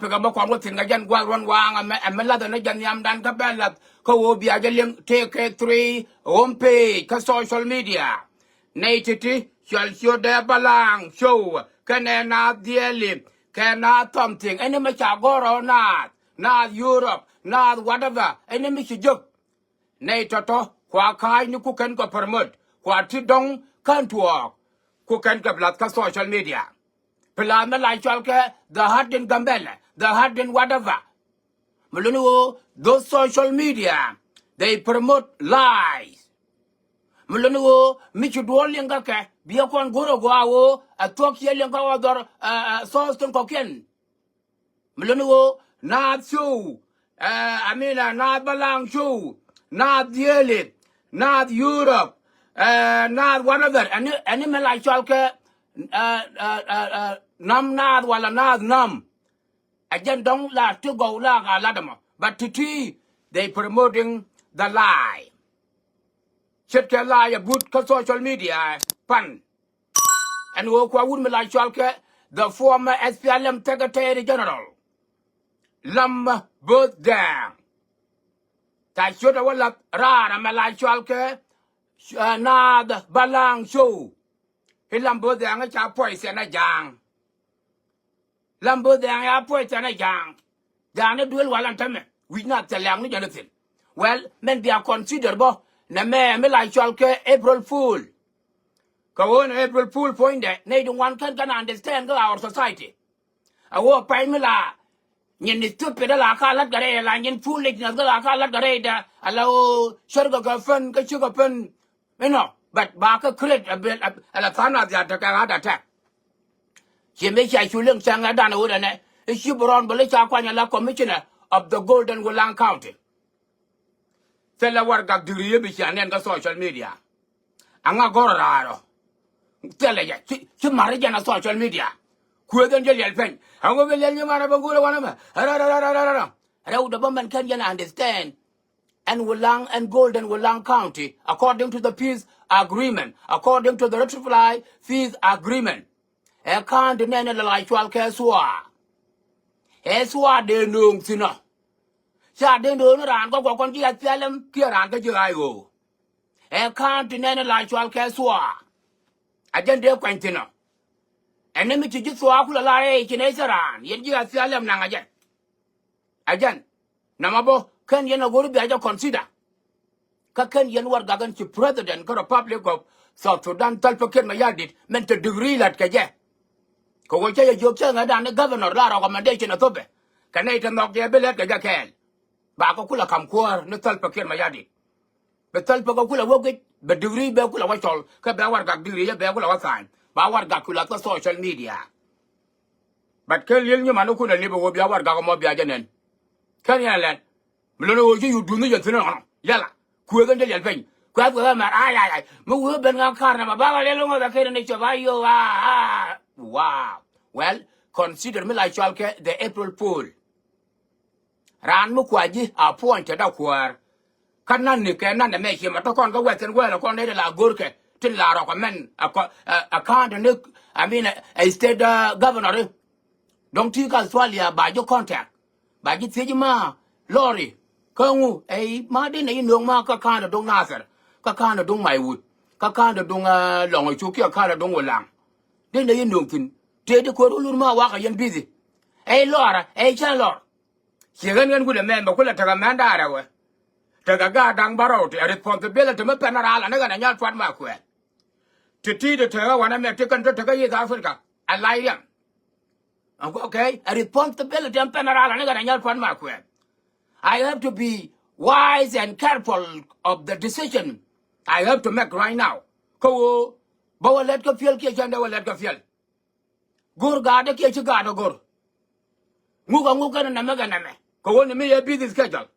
pe ga ba kwam ko tin ga jan gwa ron wa am la da na jan yam dan ka bela ko wo bi aja link take 3 homepage ka social media nei titi shall show de balang show kana na dieli kana something any ma cha goro na Europe na whatever any mi jok nei toto kwa kai ni ku kan ko promote kwa ti dong kan tuok ku kan ka blat ka social media plan na lai chal ke the hard in gambele the hard in whatever mulunu those social media they promote lies mulunu mi chu do lenga ke bia kon goro gwawo a tok ye lenga wa dor so ston ko ken mulunu na chu amina na balang chu na diele na Europe na whatever any me like chalke nam na wala nam again don't la to go la ladama but titi they promoting the lie shit ke lie about social media pan and wo kwa would me like chalke the former SPLM Secretary General lam both down ta shoda wala rara me like chalke na the balang show Lambo de anga cha poise na jang. Lambo de anga poise na jang. Jang duel walan tame. We not tell yang ni anything. Well, men be a considerable. Na me like chalke April Fool. Go on April Fool point that. They don't want can understand our society. I walk by me la. Yen is stupid la ka lat gare la yen foolish na la ka lat gare da. Allow sugar ga fun ka sugar fun. You know. But Barker create a bit a la fana that attack. She makes a shooting sang a dana wood and a shibron Bolicha Quanya commissioner of the Golden Willang County. Tell what got the Ribish and the social media. I'm not going tell you, she married on social media. Quitting Jelly Pen. I'm going to tell you, Marabagula, one of them. How the woman can understand. And Willang and Golden Willang County, according to the peace agreement, according to the Ratified Peace Agreement. I can't deny the actual Keswa. Eswa de Nung Sino. Sha de Nuran go on the Athalem, Kiran Kajago. I can't deny the actual Keswa. I don't dare Quintino. And then me to just walk with a lie in Esaran, yet you Athalem Nangajan. Again, Namabo. Can you go to be consider? Can you work against the president, the Republic of South Sudan, Talpakin Mayadit, meant a degree like Kaja? Kowacha, you tell the governor, la recommendation of Tobe. Can I knock the ability Kajakan? Bakakula Kamkor, no Talpakin Mayadit. But Talpakula work it, but degree Bakula Wachol, Kabawar Gagiri, Bakula Wasan, Bawar Gakula, social media. But can you Manukuna live with our Gagamobia Janen? Can you let? Melo you do not know. Yala, Kugan de Yelping. Quite with them, I. Move Ben Carna, Baba, the Kennedy of Iowa. Wow. Well, consider me like Chalke the April Fool. Ran Mukwaji appointed a quar. Canan can make him a tokon go wet and well upon la Gurke, till la recommend a can't I mean a state governor. Don't take us by your contact. By it, Lorry. Kongu, Martin, no mark a kind of dung Nathan, kind of dung my wood, kind of dung long chuki, a kind of dung lang. Then they know thing. Take the Koruluma walk and busy. Laura, Lord. She ran with a man, but will take a man that away. Take a guard down barrowed, a responsibility to my penaral and a young fat marquet. To tea the terror when I met taken to Tagay Africa, I lie young. Okay, a responsibility and penaral and a young fat marquet. I have to be wise and careful of the decision I have to make right now. Ko, bawa let ka feel kiya chanda wa let ka feel. Gur gada kiya chigada gur. Nguga na namaga name. Ko ni me busy schedule.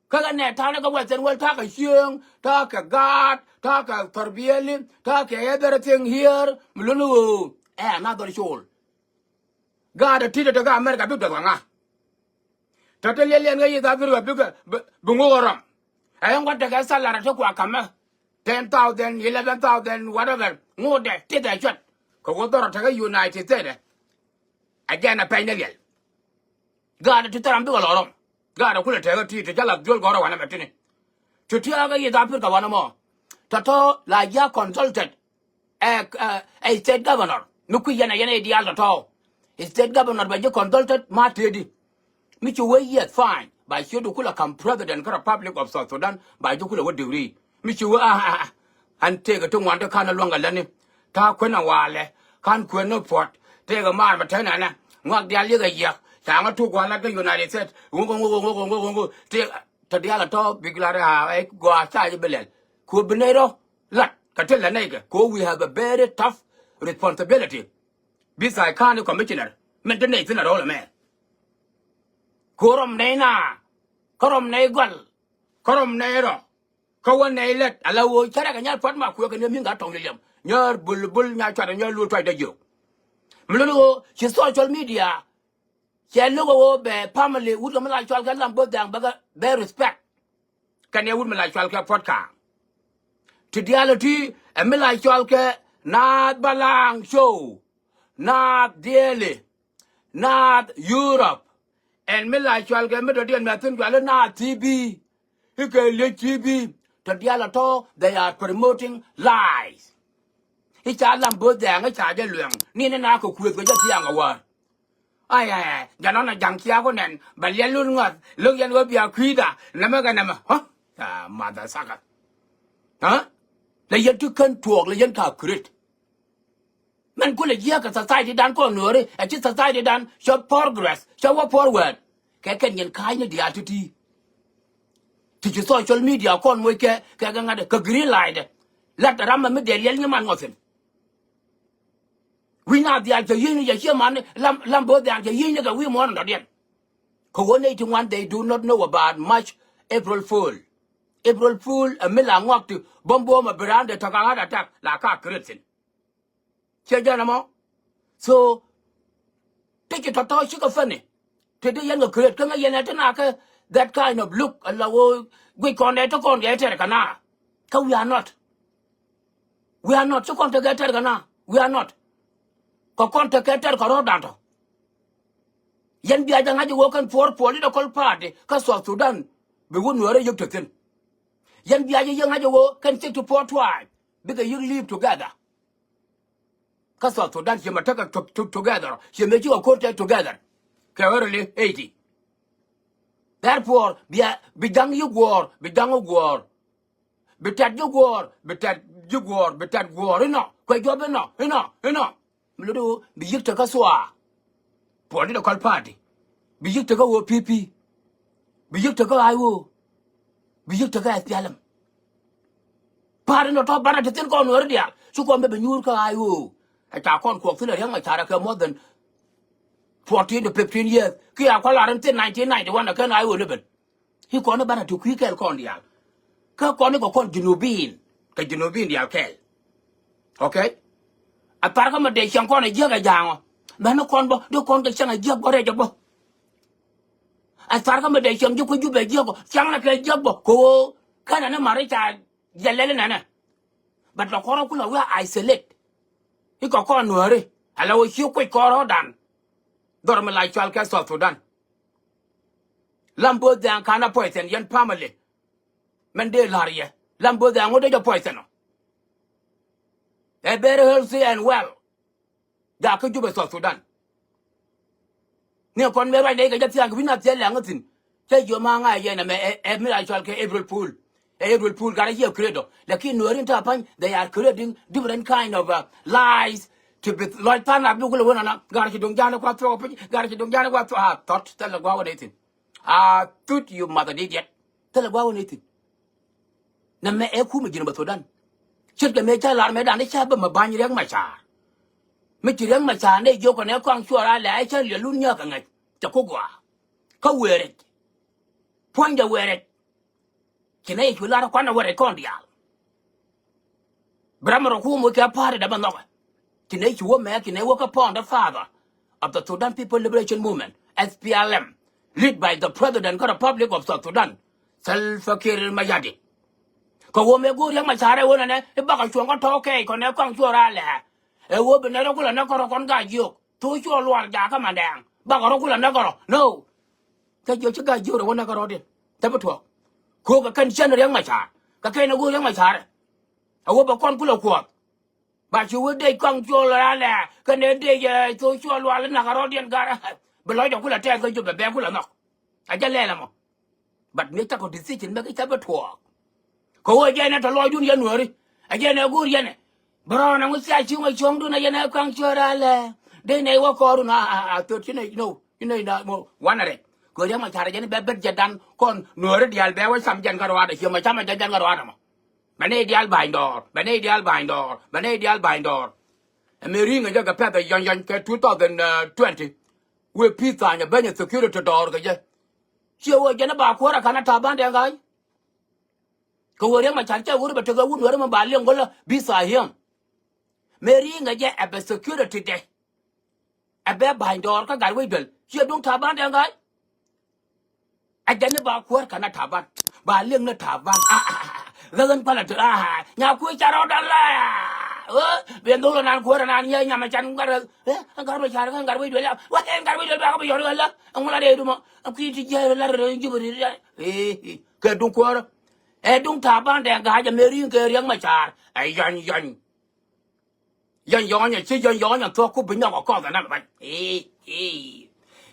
Kaga ne tana ka western world taka hyung, taka God, taka tarbiyeli, taka everything here. Mulunu another show. God tita taka America big nga. Totally nga yida biru big bungoram. Ayong what the salary to kwa kama 10,000, 11,000, whatever. Ngode tita shot. Ko wodoro taka United States. Again a pɛnyni liɛl. God to Tarambi Loro. God, I could tell you to tell a girl go on a matini. To Tiaga is Africa one more. Tato, like ya consulted a state governor. Nukuyana Yana Dial at all. A state governor by you consulted Martedi. Michu way yet fine. By Shudukula come president Republic of South Sudan by Dukula what degree. Michu and take a 2 1 kind of longer than him. Ta Quena Wale, can't queen port. Take a man, but tenana, not the Aliga yak. Tama took one like the United States. Take to the other top, big ladder, go outside the Belen. Kubinero, Lat, Catella Nega. Go, we have a very tough responsibility. Besides, kind of commissioner, maintenance in a roll man. Korom Nena, Korom Negal, Korom Nero, Kowan Nailet, allow Charaganya Fatma Cook and Yaminga Tongium. Your bull, Nature, and your little try to you. Mulugo, she social media. She look over family, would like to get them both down, but bear respect. Can you would like to get podcast? To reality, a Milai Chalke, not Balang show, not daily, not Europe, and Milai Chalke, Medodian Mathin, not TV. You can let TV. To reality, they are promoting lies. It's a lamb both there, and it's a delusion. Nina Nako quick with just young word. Ay, Janona Jankiagonen, but Yelungat, look and will be a creeder, Namaganama, huh? Ah, mother sucker. Huh? The yet to control the yenta crit. Man could a year society done cornori, and society done show progress, show forward. Kakan yen kind of the attitude. To social media, Conway, Kaganga, Kagri light. Let the Rama Medel Yaman was him. We not the answer, you man, Lambo, the answer, you know, we want not yet. Coordinating one they do not know about much April Fool. April Fool, a Milan walk to bomb a brand the Takahad attack, like a Christian. Chajanamo. So, take it a toy sugar funny. Today, younger create, come again at an that kind of look, allow we connect to con get Tergana. We are not. We are not so to get Tergana. We are not. Contact Corodanto. Yen Biajan had woken for political party, Castle Sudan, we wouldn't worry you to think. Yen Biaja young had can take to Port Wide, because you live together. Castle Sudan, she might take together, she made you a quarter together. Currently 80. Therefore, be done you war, be done a war. Be that you war, be that you war, be that war, quite job enough. Mludo, be you take a soa. Political party. Be you to go PP. Be you to go IO. Be you to go SPLM. Pardon the top banner to think on already. So come baby New York IO. I can't cook in a young Taraka more than 14 to 15 years. Kia Kolar until 1991 again I will live it. He called a banner to quick Condial. Kakonico called Junubin. The Junubin the Alkel. Okay? A paragamation con a jagga jang. Mano combo, do condition a jug or a jabo. A paragamation you could do a jug, young like a jabo, go, Canana Marita, Yalenana. But the coracula were isolate. He got corn worry. Allow you quick call done. Dorma like Chalka South Sudan. Lambo than Kana poison, young family. Mende Laria. Lambo than what your poison. A very healthy and well. Daka Jubɛ South Sudan. Near Conway, they get young, we not tell Langatin. Take your manga again, a miracle April Pool. April Pool got a year credo. The king were in Tapan, they are creating different kind of lies to be like Pana Bugulana, Garki Dunjana Quattro, Garki Dunjana Quattro, thought, tell the Guawanating. Ah, toot you mother did yet. Tell the Guawanating. Name Ekumajin Sudan. Should the major armed and the Shabba Mabany my child. Michigan my son, they joke on a contour, I tell you, Lunya, Takugua. Go wear it. Point to wear it. Can I will not want to wear a condial? Brammer whom we can party the Manoa. Can I will make and walk upon the father of the Sudan People Liberation Movement, SPLM, led by the President of the Republic of South Sudan, Salfakir Mayadi. Go me go young Masara one and a bag of sugar talk, on a contour. A woman never could not go on guide you. To your Lord Jacka, madam. Bagarokula Nagoro. No. cái giờ chắc cái giờ rồi nó có rồi đi ta bắt thuộc cô cái cần chân riêng mà chả cái cây nó gu riêng mà chả đấy à bà con cũng là cuộc bà chú đây con cho là cái này đây tôi cho loa lên là cái rồi điện cả bà nói cho cũng là trẻ tôi cho bé cũng là nó à chắc lẽ là mà bật nếu ta có decision mấy cái ta bắt thuộc cô ở đây nó thằng lo dun dân nữa đi ở đây nó gu dân này bro nó mới sai chú mày chống đun này nó con cho ra là đây này qua coi đun tôi chứ này no cái này là một quán này cô riêng mà chả đấy bé bé jadan con nửa đấy dial bé với sam jan cái đó chứ mà chả mà jan cái đó mà bên này dial binder bên này dial binder bên này dial binder em ring cái cái pet yang cái 2020 we pizza nhà bên nhà security door cái gì chiều ở trên nó bảo qua là khả năng thả ban đèn cái cô riêng mà chả chơi cô được cái nửa mà bà liên có là visa hiểm Mary ngay giờ ở security đây ở bên binder cái cái quay được chiều đúng thả ban đèn cái anh nó bảo qua khả năng thả ban bà liên nó thả ban gần qua là từ nhà cuối cha đó là bên đó là nàng qua là nàng nhà mà chăn cái anh có bây giờ anh có bây giờ là what em có bây giờ bao giờ là ông là đây đúng không ông khi thì giờ là rồi như vậy cái đúng qua đúng thả ban đèn cái cho Mary cái riêng mà chả yan nhà chứ yan nhà tôi cũng bị nhau có cái nào vậy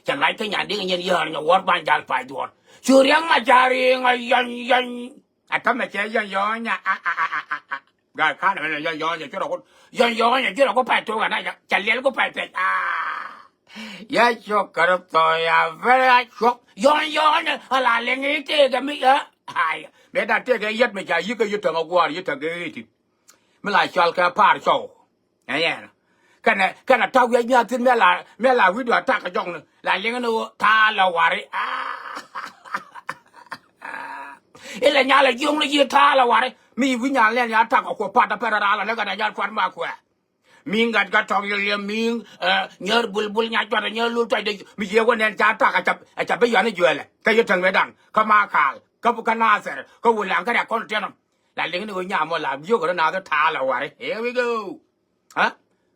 chẳng lại cái nhà đi cái nhà nhà war ban dal phải đuổi chưa riêng mà chả riêng yan à thằng mà chơi yan nhà gài khác này là yan nhà chứ đâu có yan nhà chứ đâu có phải tôi cái này chả lẽ có phải ya cho cái tôi very shock yan là lên cái cái mi ai bé đã cái yết mà chả cái yết thằng qua yết thằng cái gì mới lại cho cái par show này cái này tao cái nhà tin mẹ là video ta cái trong là lên nó ta là wari là nhà là dùng là gì ta là wari mi với nhà lên nhà ta có phát ra là nó cái nhà phát mà qua mình cái trong cái mình nhớ bul nhà cho nhớ luôn tại đây mi giờ quan nên cha ta cái chập bây giờ nó chưa là cái gì thằng bé đằng cái ma khal cái bữa cái nasser cái buổi làm cái này con chuyện là lên nó nhà mà làm vô cái nào đó ta là wari here we go hả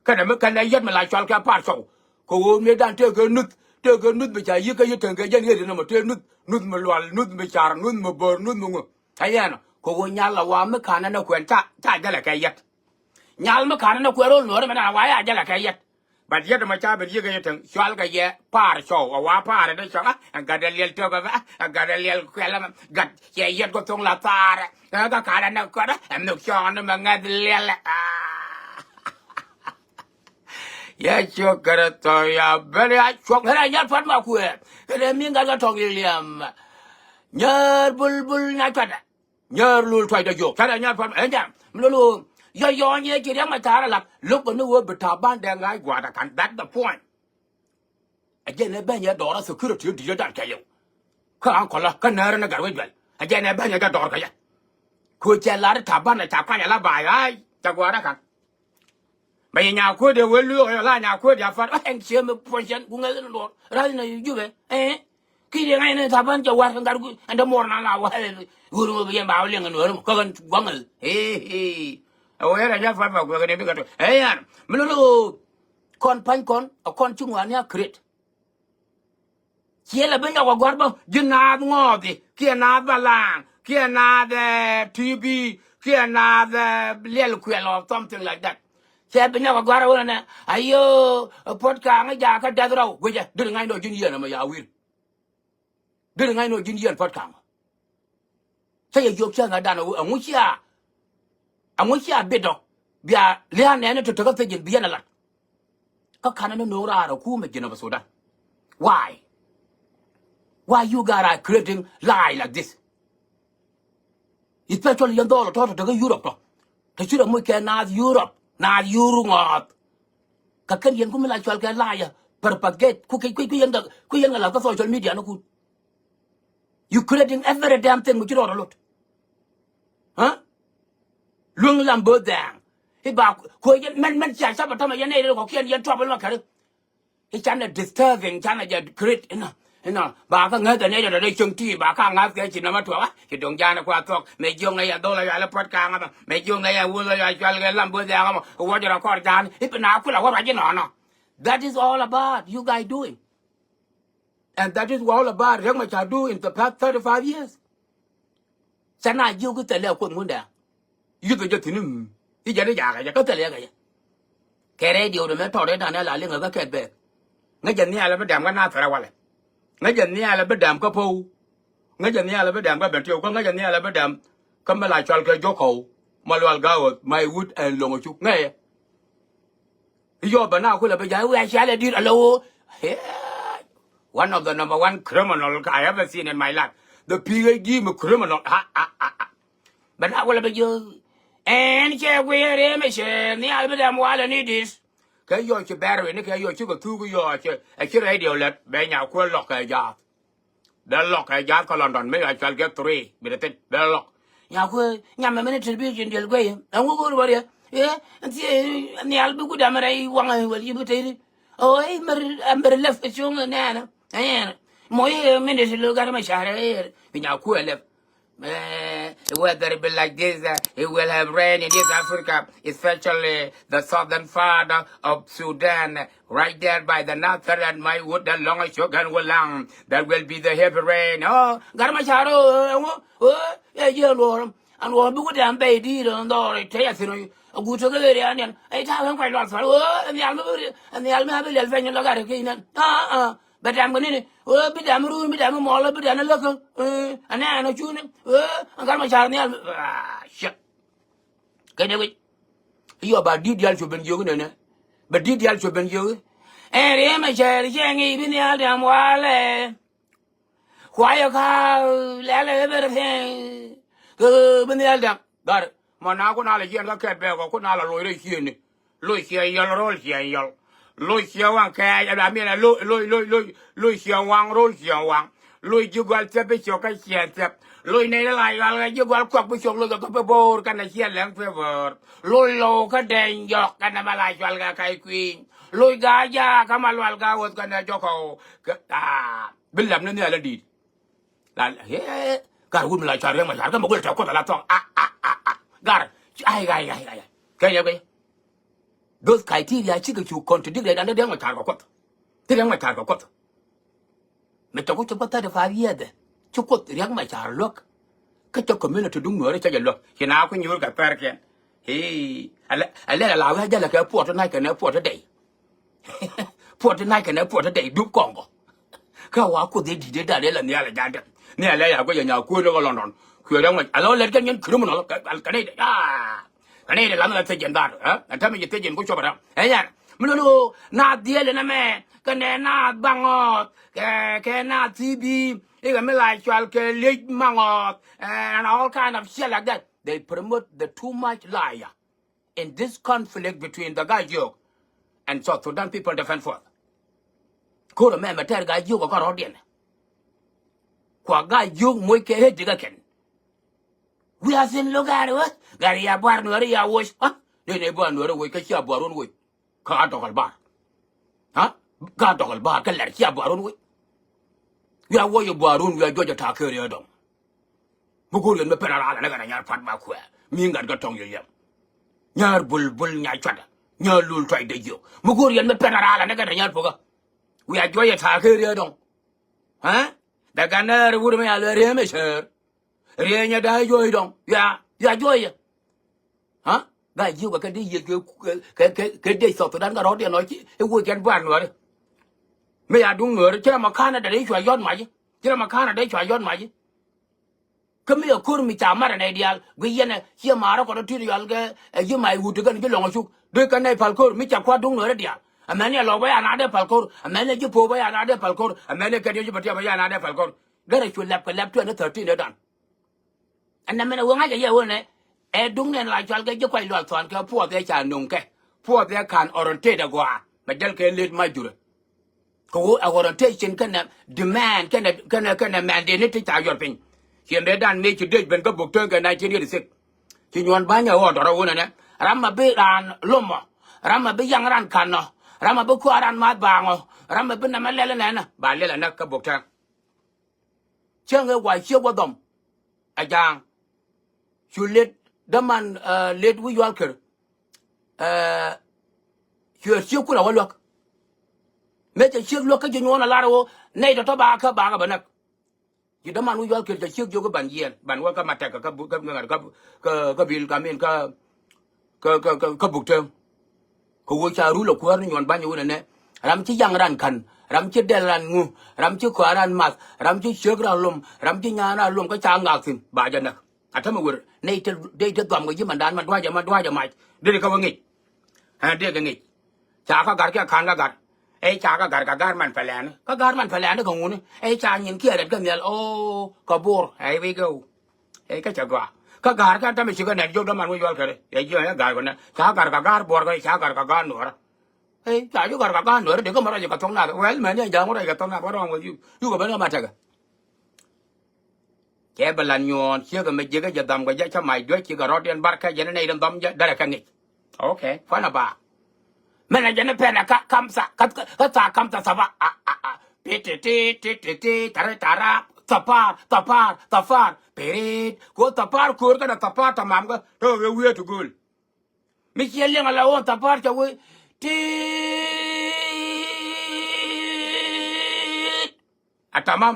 cái này yết mà lại cho cái part show cô mới đang chơi cái nút bây giờ yết cái yết thằng cái dân yết nó mà chơi nút mà loạn nút mà chả nút mà bờ nút mà thấy chưa nào cô nhà là wa mới khả năng nó quen cha cái là cái yết nhà mới khả năng nó quen rồi nữa mà nó vay cái là cái yết bây giờ mà cha bây giờ cái thằng cho cái yết part show wa part đấy cho anh cái liɛl cho cái anh cái liɛl cái là gặt cái yết có tung là tar cái khả năng nó có đó em nó cho nó mà nghe liɛl ya cho cái tôi bên này cho cái này nhát phát mà quê cái này miếng cái thằng liềm nhớ bul nhát phát nhớ lùi thoại được cái này nhát phát ấy nhá lùi do như cái đấy mà thà là lúc mà nó vừa bị thà ban đèn gái quả đã cắn that's the point cái này bên nhà đó là security đi ra cái gì cái anh còn là cái này nó cái gì vậy cái này bên nhà cái đó cái gì cô chơi là thà ban là thà quan nhà là bài ai cho quả đó cả bây nhà cô đều với lừa là nhà cô đều phát anh chưa một phần cũng nghe được ra này Jubɛ khi đi ngay này thằng bạn cho qua thằng anh đã mua nào qua guru bây giờ bảo liền nữa có cần quăng rồi ôi là nhà phát vào cái này biết cái anh mình nói con pan con chung anh nhá create kia là bên nhau qua bao dân nào ngọt thì kia nào balang kia nào TV kia nào liɛl quẹt or something like that saya punya kagara wana ayo podcast ngaja ka dadraw goja dir ngay no jiniyan ma yawir dir ngay no jiniyan podcast saya jokcha nga dana amusia bedo bia lian ne to ka fejin biya na la ka kana no ra ku me jina basoda why you gotta creating lie like this especially yan dollar to Europe to sura mo ke na Europe na yuru ngot kakan yen ku mila chwal ka laya propagate ku yen la ka social media no ku you creating every damn thing with your lot huh lung lam bo dang he ba ko yen men cha sa ba ta ma yen ne ko kien yen trouble ma ka he chan disturbing chan ja create ina ba ka ngai ta ne da dai chung ti ba ka ngai ke chin na ma thwa ki dong ja na kwa tok me jong ngai do la ya pot ka ma me jong ngai wu la ya chwal ga lam bo da ma wa ja ko jan he na ku la wa ba ji no that is all about you guys doing And that is all about Riek Machar do in the past 35 years. Sana you go tell you munda. You go just him. He just ya go tell you. Kere dio de me tore da na la le ga ket be. Nga jan ni ala be dam ga na fara wala. Nga jan ni ala be dam ko po. Nga jan ni ala be dam ga be tio ko nga jan ni ala be dam ka ma la chal ke joko. Malwal ga my wood and longo chuk nga. Yo ba na ko la be ja we sha dir alo. One of the number one criminal I ever seen in my life. The PhD criminal. But I will be you. And she wear him, she near them while I need this. Can you battery, Nick, you took a 2 years, a radio let Benya quell lock a yard. The lock a yard London, maybe I shall get 3, but I think the lock. Yaku, Yam a minute to be in the way, and we'll go over here. Yeah, and see, and the Albu Damare, one will you be. Oh, I'm very left with young and Nana. And more minutes to look at my shadow. We now cool left. The weather be like this, it will have rain in this Africa, especially the southern part of Sudan, right there by the northern and my wood, the long sugar will long. That will be the heavy rain. Oh, got my shadow. Oh, yeah, Lord. And we'll be good and baby, and all it takes, you know. A good sugar, and I tell him quite lots of and the Alma and the Alma will venue look at it. But I'm going to be damn room, be damn all, be damn local, and I know you. I got my child. Shut. Can you wait? You about did you have been young, but did you have been young? And I'm a child, young, even the Adam while. Why you call everything? Go, when the Adam got it. Monaco, I hear the cat bag or could not allow it here. Lucia, your roll here, Lucia, one cat, I mean, Lucia, one Lucia, one. Louis, you got to your cat. Louis, you got to push your look at the board, and I hear them favor. Louis, low, Caden, York, and a Malay queen. Louis, Gaja, Kamalwalga was gonna joko. Bill, I'm not the deed. God wouldn't like Charlie, I'm going to talk a lot. God, I. Can you be? Those criteria, chicken, you contradict under them, my target. Tell them my target. Mr. What about 35 years? To quote the young my child, look. Cut your community to do no reach look. You now when you look at Perkin. Hey, I let allow her like a port and I can airport a day. Port and I can airport a day, do Congo. Kawa could they did that in the Alexander. Near Lay, I go in our cool London. Allow let Kenyan criminal, Canadian. Canadian, I'm not taking that, huh? And tell me you're taking good over. Hey, yeah. No, not dealing a man. Can not bang out. Cannot TB. It may like you can leak mangot and all kind of shit like that. They promote the too much liar in this conflict between the guy joke and South Sudan people defend forth. Could a man tell guy joke or audience? Qua guy joke, make a head again. We are saying, look at it. Garia Barnuria was, huh? Then a barn we can hear Baron with. Cardinal bar. Huh? Cardinal bar can let hear Baron with. We are warrior Baron, we are Georgia Takeri Dom. Mugurian the Penara and I got my queer. Minga got on you. Yar bull nyachada. Yar lul tried the you. Mugurian the Penara and I got a yarpoga. We are Georgia Takeri Dom. Huh? The gunner would me already, monsieur. Rianya die joy dong. Yeah, joy. Huh? That you can do day so that got all the noise. It would get one word. May I do murder? Tell my Canada, they try yon my. Tell my Canada, they try yon my. Come here, Kurmi Tamar and ideal. We hear Marok or Turialga, you my wood to get along with you. They can nepal code, Mitcha Quadung already. A man yellow by another palcor, a man you pull by another palcor, a man can you put another palcor. Then it will lap 213 done. And I mean, when I get one, a dung and like I'll get you quite lot on poor they can nunke. Poor they can orientate a goa, but they'll can lead my jury. Go orientation can demand, can a mandate to your pin. She made done make you did when go book turn 1986. She want bang a water or one, Rama bit on Luma, Rama be young ran cano, Rama Bukuaran mad bango, Rama Benamalena, by Lila Naka book turn. Changa why she was them. A young. You let the man let we walker. You could have look. me che chiếc lo ka ji nyona la ro nei to ba ka banak ji da man yol ke che chiếc jo ka ban yen ban wa ka mata ka ka bil ka men ka buk tem ko wo cha ru lo ko ni nyon ban yo ne ram chi yang ran kan ram chi del ran ngu ram chi ko ran mas ram chi chiếc ra lum ram chi nya na lum ka cha ngak sin ba ja nak atama wur nei te de te dom ko ji man dan man dwa ja mai de ka wa ngi ha de ka ngi cha ka gar ka khan ka gar ai cha ka gar man phalan ko ngu ni ai cha nyin kia det ka miel o ka bor ai we go ai ka cha gwa ka gar ka ta me chi ka ne jo da man wo yol ka ai jo ya gar ko na cha gar bor ka cha gar no ra ai cha jo gar no de ko ma ra ka tong na well man ya ja mo ra ka tong na ko rong yu ko ba ma ta ka ke balan nyon chi ka me je ka ja dam ka ja cha mai dwe chi ka ro den bar ka ja nei dam ja da ka ngi okay fa na ba mana jana pena kamsa kata kamsa sava ptt tara tapar perit ko tapar kur kana tapar tamam ka to we to gul mi chelle ngala on tapar cha we ti atamam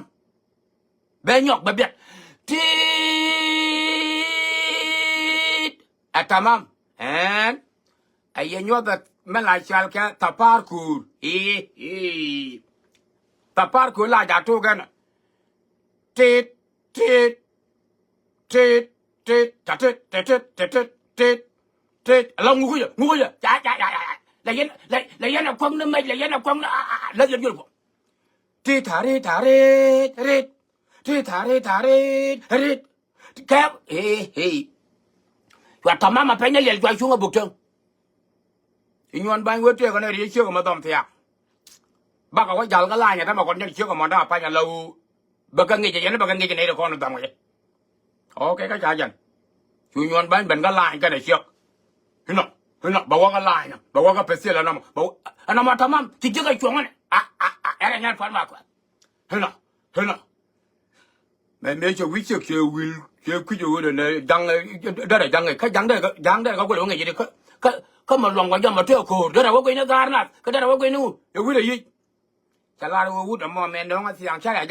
benyok bebet ti atamam en ayenyo da mela chal ka tapar kur tapar kur la ja to gan tit la ngu ya cha la yen kwang na mai la yen kwang la yen yul ti thare rit ka wa tamama penya lel jwa chunga bukeng inyon ban wote ko ne ri chi ko ma dom thia ba ka wa jal ka la nya ta ma kon ni chi ko ma da pa nya lo ba ka ngi je ne ba ka ngi je ne ko no dam ge okay ka cha jan chu nyon ban ben ka la ka ne chi hino ba wa ka la nya ba wa ka pese la na ba ana ma tamam ti je ka chuang ne era nya fan ma ko hino me che wi che ke wil ke ku jo ne dang da ka dang da ka ko lo ngi je ka mà lòng qua mà theo cổ đó là có cái nó gar nè cái đó là có cái nu yêu quý là gì chả là đâu có mà men đó ngang sang chả là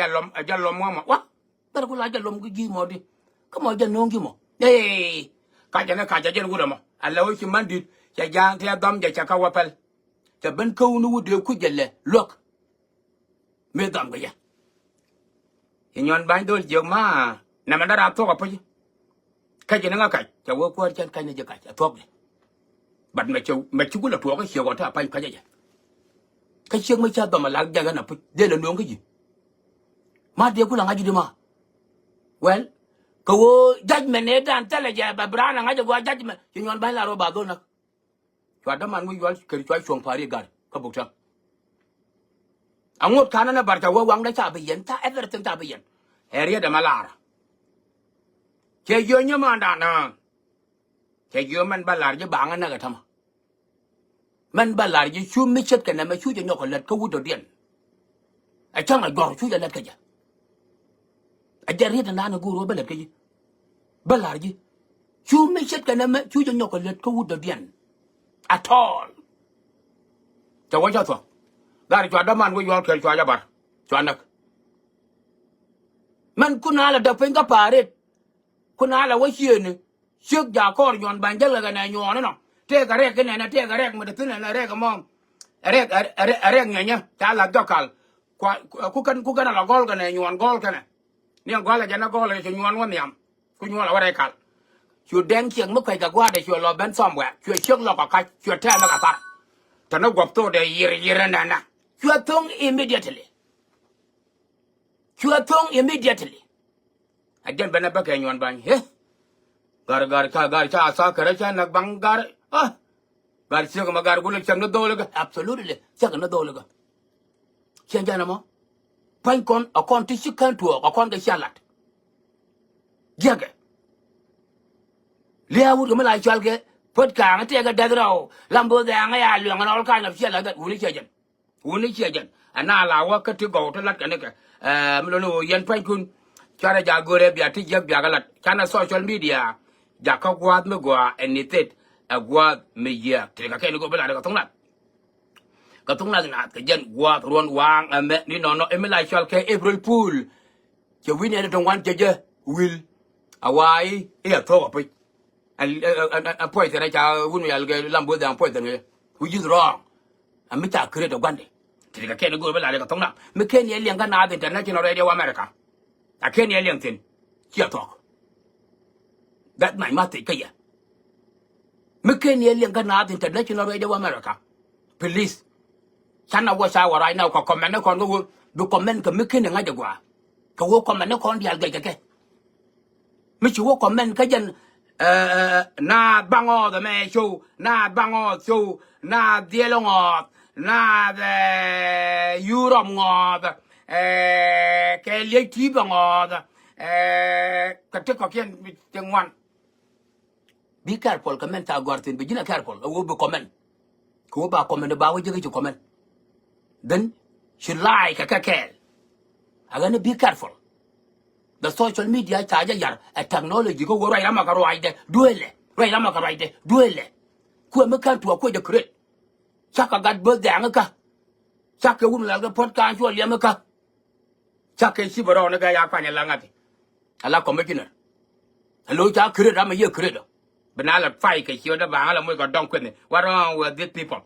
giờ lom mà quá đó là có lại giờ lom cái gì mà đi có mà giờ nông gì mà đây cái giờ nó mà anh lâu chỉ mang đi chả giang theo đâm chả cao qua pel chả bên câu nu đều cứ giờ lệ luộc mê đâm cái gì thì nhon bán đôi giờ mà nằm ở đó thuốc à phải cái gì nó ngã cái chả có qua chân cái này giờ cái thuốc này bật mẹ chú là thuốc cái chiều còn thà phải gì cái chiếc mấy cha tao mà làm ra cái nào đây là nướng cái gì mà dia cũng là ngay gì mà well câu judgment này đang trả lại giờ bà bra là ngay giờ qua judgment chỉ nhon bay là rồi bà tôi nè cho đó mà người cái cho xuống phải đi gar cái bục trăng anh ngồi khán nó bảo cháu quăng đấy cha bị diễn ta everything ta bị diễn area để mà làm chơi vô như mà đàn à cái gì mình bảo là cái bảng anh cái thằng mình bảo là cái chú mấy chết cái này mấy chú cho nhau còn lật cái đầu tiên ở trong này gòn chú cho lật cái gì ở đây riết là nó guru bảo lật cái gì bảo là gì chú mấy chết cái này mấy chú cho nhau còn lật cái đầu tiên at all cháu có cho thôi gari cho đam ăn với nhau cái cho ra bar cho anh mình cũng là đập phim cái paret cũng là với chuyện trước giờ có nhọn bàn chắc là cái này nhọn nó thế cái này thế cái mà thứ này là cái mong nhảy nhá chả là cho cả cú cần là gol cái này nhọn gol cái này nếu gol là cho nó gol là cho nhọn quá niệm cú nhọn là cái cả chú đen chiang mức phải cả qua để chú lo bên xóm vậy chú trước lo cả chú theo nó cả phát cho nó gọt tôi để yir nè chú thông immediately anh dân bên này cái nhọn bàn hết gar cha asa kare cha nak bang gar gar siya ka magar gulik siyang nadolaga absolutely siya ka nadolaga siya dyan mo pain kon akon ti sikan tuwa akon ka siya lat giyaga liya wud kama lai chwal ke pot ka nga tiya ka dadraw lambo da nga ya luwa nga nol ka nga siya lat wuni siya dyan ana lawa ka ti gaw ta lat ka nika mlono yan pain kun chara jagore biya ti jag biya ka lat chana social media jaka guad me gua enitet a guad me ya te ka ken go bela ka tongna ka tung na cái dân qua ruộng wang mẹ ni nó em lại cho cái April Fool cho win này trong quan chơi will awai thôi à anh point này chào win này cái làm bữa đang point này which is wrong anh mới chả create được quan đấy thì cái này gọi là cái tung na mấy cái này liên cái nào international radio America à cái này liên tin chưa thôi that này mà thì cái gì mấy cái này liên cái nào international radio America please sana wa sa wa right now ko comment ko ngo do comment ko meke ne ngaja gwa ko wo comment ko ndi alga ke mi chi wo comment ka jan na bango the me show na bango show na dielongo na the Europe ngo ke le ti bango ka te ko ken te ngwan be careful comment ta gortin be jina careful wo be comment ko ba comment ba wo jige ci comment then she like a girl. I'm gonna be careful. The social media charge a technology go right amaka right there, duele, right amaka right there, duele. Ku mekan to a create. Chaka got birthday angaka. Chaka woman like the podcast you yamaka. Chaka shibara on a guy akanya langati. Ala commissioner. Hello, Chaka create, I'm a year creator. But now the fight, because you're the Bahala, we got done with it. What wrong with these people?